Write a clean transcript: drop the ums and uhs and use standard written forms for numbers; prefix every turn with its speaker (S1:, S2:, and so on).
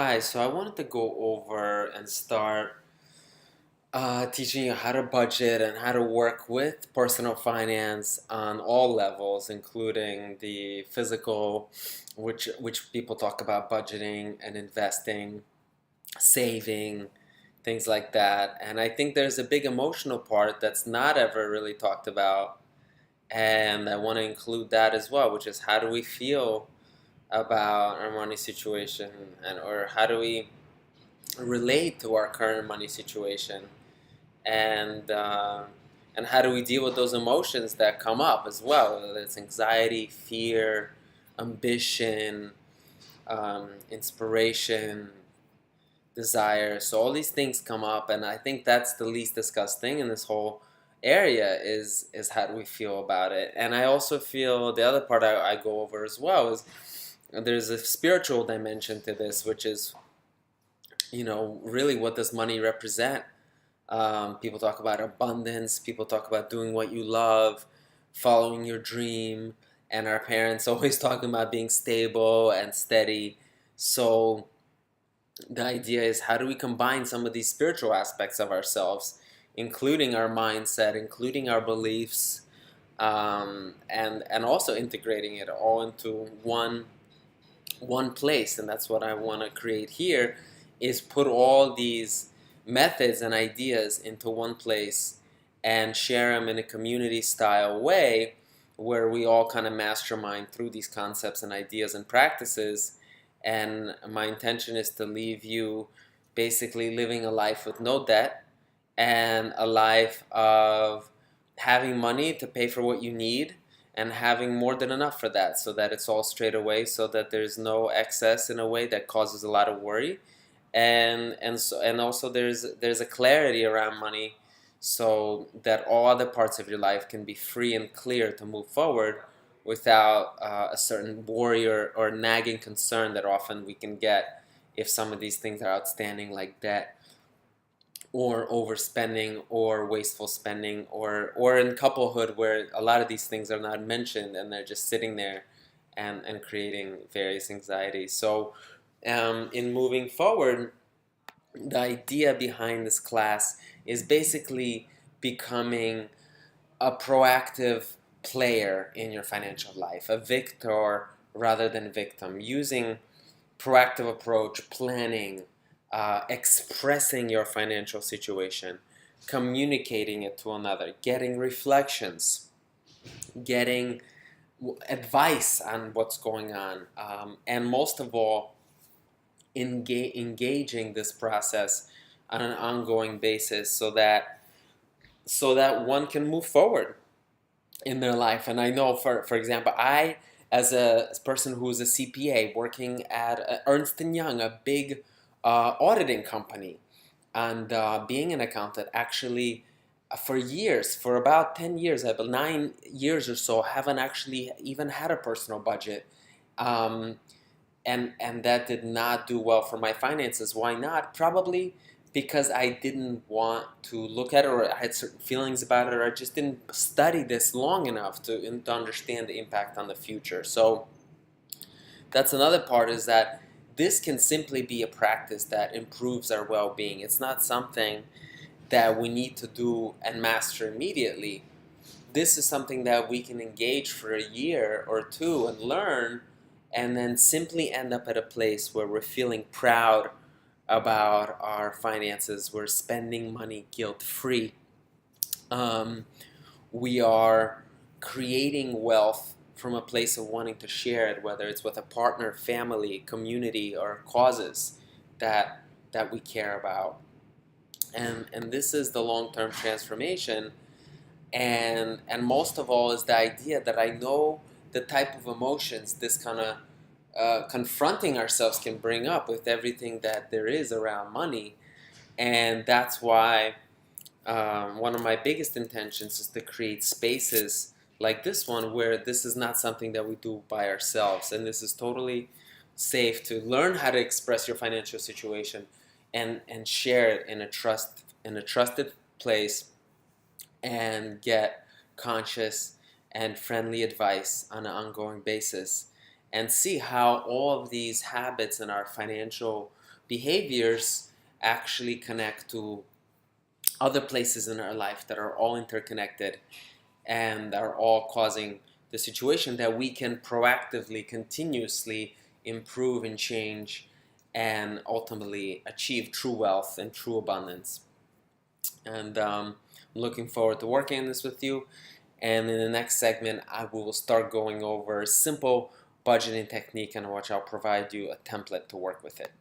S1: Hi, so I wanted to go over and start teaching you how to budget and how to work with personal finance on all levels, including the physical, which people talk about budgeting and investing, saving, things like that. And I think there's a big emotional part that's not ever really talked about, and I want to include that as well, which is how do we feel about our money situation, and or how do we relate to our current money situation, and uh, and how do we deal with those emotions that come up as well, whether it's anxiety, fear, ambition, inspiration, desire. So all these things come up, and I think that's the least discussed thing in this whole area is how do we feel about it. And I also feel the other part I go over as well is there's a spiritual dimension to this, which is really what does money represent. People talk about abundance, people talk about doing what you love, following your dream, and our parents always talking about being stable and steady. So the idea is how do we combine some of these spiritual aspects of ourselves, including our mindset, including our beliefs, and also integrating it all into one place. And that's what I want to create here, is put all these methods and ideas into one place and share them in a community style way where we all kind of mastermind through these concepts and ideas and practices. And my intention is to leave you basically living a life with no debt, and a life of having money to pay for what you need, and having more than enough for that, so that it's all straight away, so that there's no excess in a way that causes a lot of worry. And also there's a clarity around money, so that all other parts of your life can be free and clear to move forward without a certain worry or nagging concern that often we can get if some of these things are outstanding, like debt or overspending or wasteful spending, or in couplehood where a lot of these things are not mentioned and they're just sitting there and creating various anxieties. So in moving forward, the idea behind this class is basically becoming a proactive player in your financial life, a victor rather than victim, using proactive approach, planning, expressing your financial situation, communicating it to another, getting reflections, getting advice on what's going on, and most of all, engaging this process on an ongoing basis, so that one can move forward in their life. And I know, for example, I, as a person who's a CPA working at Ernst and Young, a big auditing company, and being an accountant, actually, for years, for about 10 years, I believe 9 years or so, haven't actually even had a personal budget. Um, and that did not do well for my finances. Why not? Probably because I didn't want to look at it, or I had certain feelings about it, or I just didn't study this long enough to understand the impact on the future. So that's another part, is that this can simply be a practice that improves our well-being. It's not something that we need to do and master immediately. This is something that we can engage for a year or two and learn, and then simply end up at a place where we're feeling proud about our finances. We're spending money guilt-free. Um, we are creating wealth from a place of wanting to share it, whether it's with a partner, family, community, or causes that that we care about. And this is the long-term transformation. And most of all is the idea that I know the type of emotions this kind of confronting ourselves can bring up with everything that there is around money. And that's why one of my biggest intentions is to create spaces like this one, where this is not something that we do by ourselves, and this is totally safe to learn how to express your financial situation and share it in a trusted place, and get conscious and friendly advice on an ongoing basis, and see how all of these habits in our financial behaviors actually connect to other places in our life that are all interconnected and are all causing the situation that we can proactively, continuously improve and change and ultimately achieve true wealth and true abundance. And I'm looking forward to working on this with you. And in the next segment, I will start going over simple budgeting technique, and which I'll provide you a template to work with it.